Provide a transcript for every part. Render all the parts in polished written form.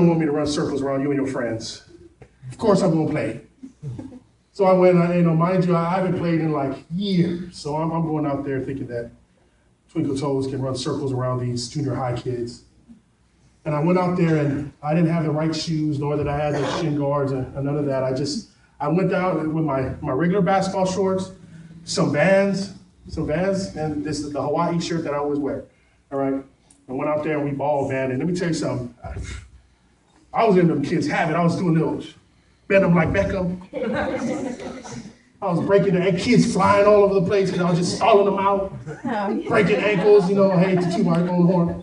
want me to run circles around you and your friends. Of course I'm going to play. So I went, mind you, I haven't played in like years. So I'm going out there thinking that Twinkle Toes can run circles around these junior high kids. And I went out there and I didn't have the right shoes, nor that I had the shin guards and none of that. I went down with my regular basketball shorts, some Vans, and this is the Hawaii shirt that I always wear. All right. I went out there and we balled, man. And let me tell you something. I was in them kids' habit. I was doing those. Bend them like Beckham. I was breaking the kids flying all over the place because I was just stalling them out, breaking ankles, I hate to toot my own horn.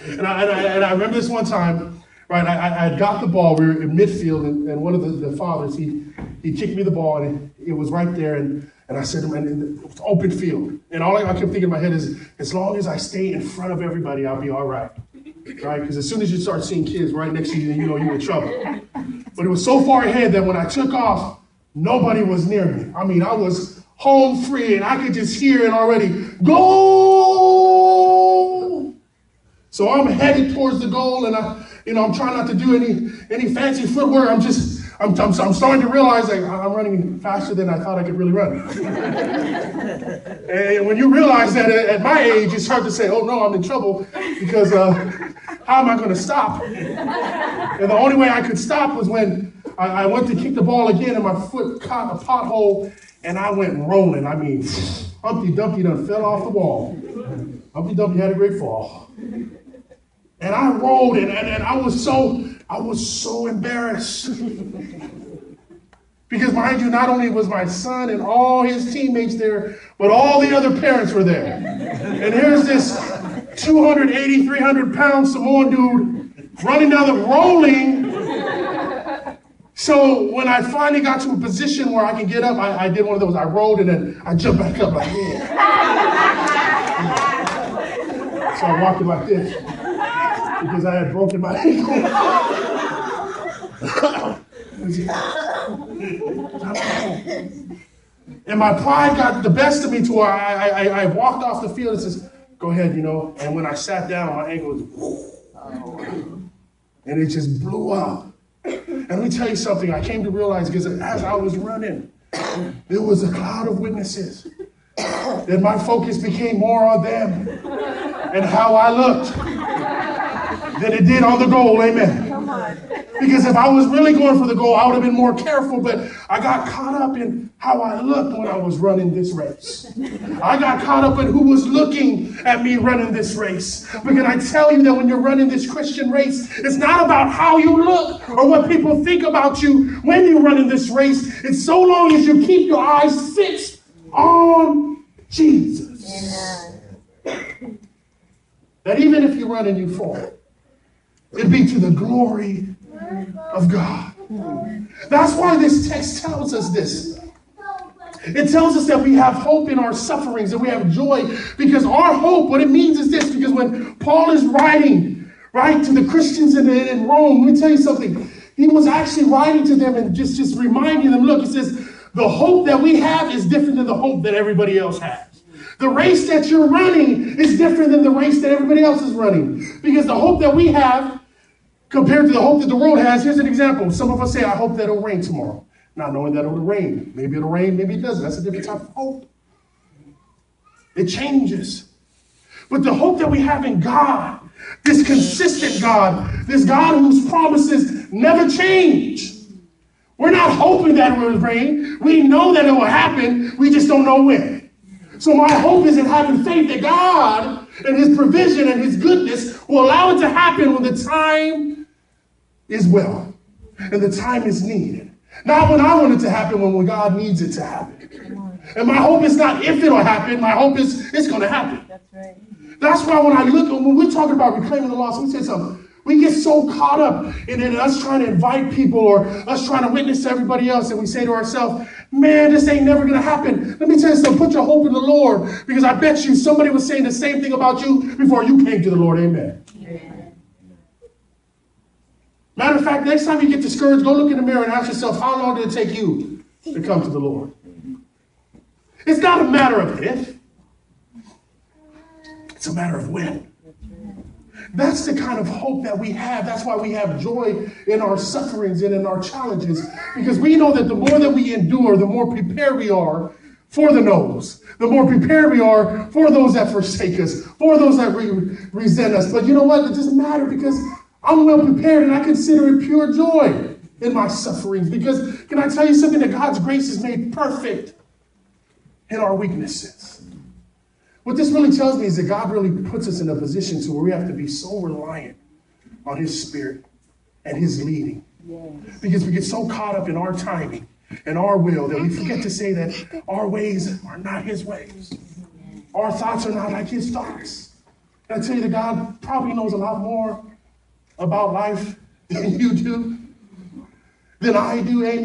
And I remember this one time, right, I got the ball, we were in midfield, and one of the fathers, he kicked me the ball, and it was right there, and I said to him, and it was open field. And all I kept thinking in my head is, as long as I stay in front of everybody, I'll be all right. Right? Because as soon as you start seeing kids right next to you, you know you're in trouble. But it was so far ahead that when I took off, nobody was near me. I mean, I was home free, and I could just hear it already. Goal! So I'm headed towards the goal, and I'm trying not to do any fancy footwork. I'm starting to realize that I'm running faster than I thought I could really run. And when you realize that at my age, you start to say, oh no, I'm in trouble because how am I going to stop? And the only way I could stop was when I went to kick the ball again and my foot caught a pothole and I went rolling. I mean, Humpty Dumpty done fell off the wall. Humpty Dumpty had a great fall. And I rolled and I was so embarrassed. Because mind you, not only was my son and all his teammates there, but all the other parents were there. And here's this 280, 300-pound Samoan dude running down the rolling. So when I finally got to a position where I can get up, I did one of those. I rolled and then I jumped back up like this. So I walked it like this because I had broken my ankle. And my pride got the best of me to where I walked off the field and says, go ahead, And when I sat down, my ankle was, and it just blew up. And let me tell you something, I came to realize because as I was running, there was a cloud of witnesses. That my focus became more on them and how I looked than it did on the goal, amen. Come on. Because if I was really going for the goal, I would have been more careful, but I got caught up in how I looked when I was running this race. I got caught up in who was looking at me running this race. Because I tell you that when you're running this Christian race, it's not about how you look or what people think about you when you're running this race. It's so long as you keep your eyes fixed on Jesus. That even if you run and you fall, it'd be to the glory of God. That's why this text tells us this. It tells us that we have hope in our sufferings and we have joy because our hope, what it means is this, because when Paul is writing, right, to the Christians in Rome, let me tell you something. He was actually writing to them and just reminding them, look, he says, the hope that we have is different than the hope that everybody else has. The race that you're running is different than the race that everybody else is running. Because the hope that we have compared to the hope that the world has, here's an example. Some of us say, I hope that it'll rain tomorrow. Not knowing that it'll rain. Maybe it'll rain, maybe it doesn't. That's a different type of hope. It changes. But the hope that we have in God, this consistent God, this God whose promises never change. We're not hoping that it will rain. We know that it will happen. We just don't know when. So my hope is in having faith that God and his provision and his goodness will allow it to happen when the time is well and the time is needed. Not when I want it to happen, when God needs it to happen. And my hope is not if it'll happen. My hope is it's going to happen. That's right. That's why when we're talking about reclaiming the lost, let me say something. We get so caught up in us trying to invite people or us trying to witness to everybody else, and we say to ourselves, man, this ain't never going to happen. Let me tell you something. Put your hope in the Lord, because I bet you somebody was saying the same thing about you before you came to the Lord. Amen. Amen. Matter of fact, next time you get discouraged, go look in the mirror and ask yourself, how long did it take you to come to the Lord? It's not a matter of if. It's a matter of when. That's the kind of hope that we have. That's why we have joy in our sufferings and in our challenges, because we know that the more that we endure, the more prepared we are for the no's, the more prepared we are for those that forsake us, for those that resent us. But you know what? It doesn't matter, because I'm well prepared, and I consider it pure joy in my sufferings. Because can I tell you something? That God's grace is made perfect in our weaknesses. What this really tells me is that God really puts us in a position to where we have to be so reliant on his Spirit and his leading. Yes. Because we get so caught up in our timing and our will that we forget to say that our ways are not his ways. Our thoughts are not like his thoughts. And I tell you that God probably knows a lot more about life than you do, than I do. Amen.